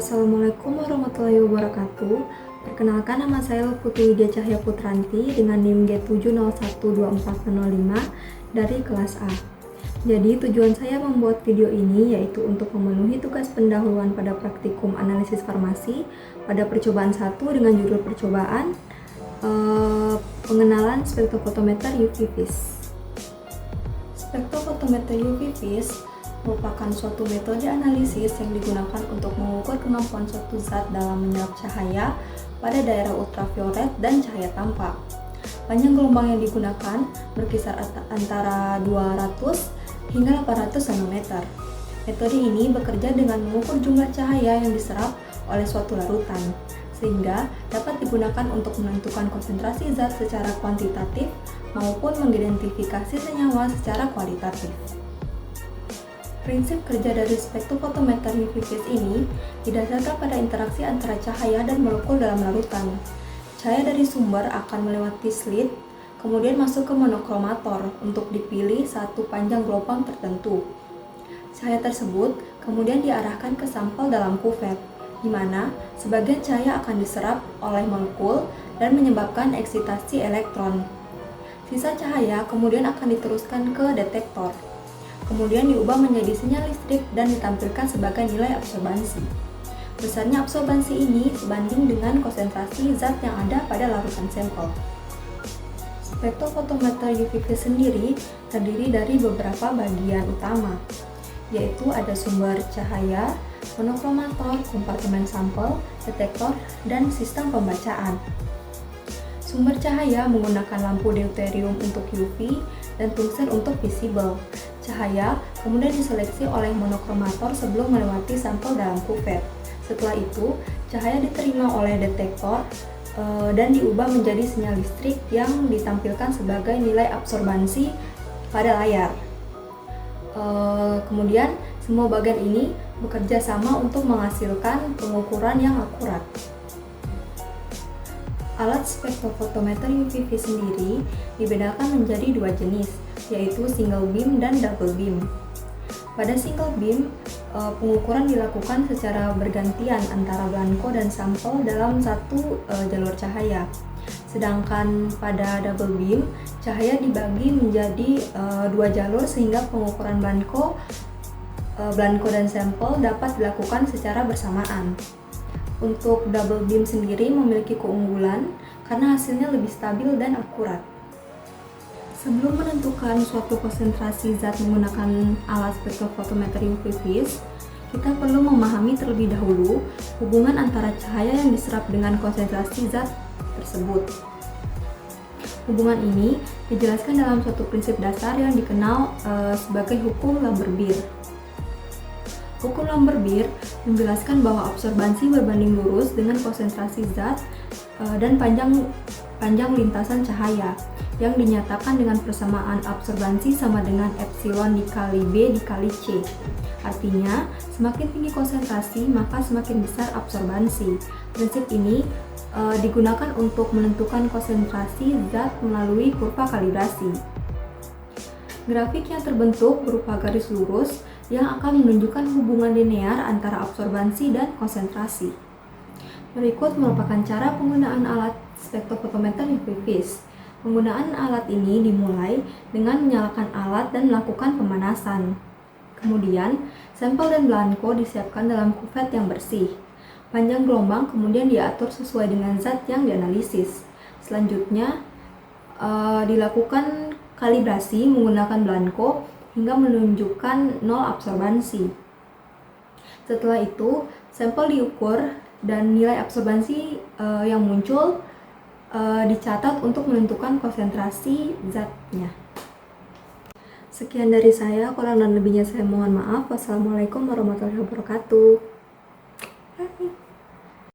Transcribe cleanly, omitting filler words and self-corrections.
Assalamualaikum warahmatullahi wabarakatuh. Perkenalkan, nama saya Putri Widya Cahya Putranti dengan NIM G7012405 dari kelas A. Jadi tujuan saya membuat video ini yaitu untuk memenuhi tugas pendahuluan pada praktikum analisis farmasi pada percobaan 1 dengan judul percobaan pengenalan spektrofotometer UV vis. Spektrofotometer UV vis merupakan suatu metode analisis yang digunakan untuk mengukur kemampuan suatu zat dalam menyerap cahaya pada daerah ultraviolet dan cahaya tampak. Panjang gelombang yang digunakan berkisar antara 200 hingga 800 nanometer. Metode ini bekerja dengan mengukur jumlah cahaya yang diserap oleh suatu larutan, sehingga dapat digunakan untuk menentukan konsentrasi zat secara kuantitatif maupun mengidentifikasi senyawa secara kualitatif. Prinsip kerja dari spektrofotometer UV vis ini didasarkan pada interaksi antara cahaya dan molekul dalam larutan. Cahaya dari sumber akan melewati slit, kemudian masuk ke monokromator untuk dipilih satu panjang gelombang tertentu. Cahaya tersebut kemudian diarahkan ke sampel dalam kuvet, di mana sebagian cahaya akan diserap oleh molekul dan menyebabkan eksitasi elektron. Sisa cahaya kemudian akan diteruskan ke detektor, kemudian diubah menjadi sinyal listrik dan ditampilkan sebagai nilai absorbansi. Besarnya absorbansi ini sebanding dengan konsentrasi zat yang ada pada larutan sampel. Spektrofotometer UV vis sendiri terdiri dari beberapa bagian utama, yaitu ada sumber cahaya, monokromator, kompartemen sampel, detektor, dan sistem pembacaan. Sumber cahaya menggunakan lampu deuterium untuk UV dan tungsten untuk visible. Cahaya kemudian diseleksi oleh monokromator sebelum melewati sampel dalam kuvet. Setelah itu, cahaya diterima oleh detektor dan diubah menjadi sinyal listrik yang ditampilkan sebagai nilai absorbansi pada layar. Kemudian, semua bagian ini bekerja sama untuk menghasilkan pengukuran yang akurat. Alat spektrofotometer UV vis sendiri dibedakan menjadi dua jenis, yaitu single beam dan double beam. Pada single beam, pengukuran dilakukan secara bergantian antara blanko dan sampel dalam satu jalur cahaya. Sedangkan pada double beam, cahaya dibagi menjadi dua jalur sehingga pengukuran blanko dan sampel dapat dilakukan secara bersamaan. Untuk double beam sendiri memiliki keunggulan karena hasilnya lebih stabil dan akurat. Sebelum menentukan suatu konsentrasi zat menggunakan alat spektrofotometer UV vis, kita perlu memahami terlebih dahulu hubungan antara cahaya yang diserap dengan konsentrasi zat tersebut. Hubungan ini dijelaskan dalam suatu prinsip dasar yang dikenal sebagai hukum Lambert-Beer. Hukum Lambert-Beer menjelaskan bahwa absorbansi berbanding lurus dengan konsentrasi zat dan panjang lintasan cahaya yang dinyatakan dengan persamaan absorbansi sama dengan epsilon dikali B dikali C. Artinya, semakin tinggi konsentrasi maka semakin besar absorbansi. Prinsip ini digunakan untuk menentukan konsentrasi zat melalui kurva kalibrasi. Grafik yang terbentuk berupa garis lurus yang akan menunjukkan hubungan linear antara absorbansi dan konsentrasi. Berikut merupakan cara penggunaan alat spektrofotometer UV vis. Penggunaan alat ini dimulai dengan menyalakan alat dan melakukan pemanasan. Kemudian, sampel dan blanko disiapkan dalam kuvet yang bersih. Panjang gelombang kemudian diatur sesuai dengan zat yang dianalisis. Selanjutnya, dilakukan kalibrasi menggunakan blanko hingga menunjukkan 0 absorbansi. Setelah itu, sampel diukur dan nilai absorbansi yang muncul dicatat untuk menentukan konsentrasi zatnya. Sekian dari saya, kurang dan lebihnya saya mohon maaf. Wassalamualaikum warahmatullahi wabarakatuh.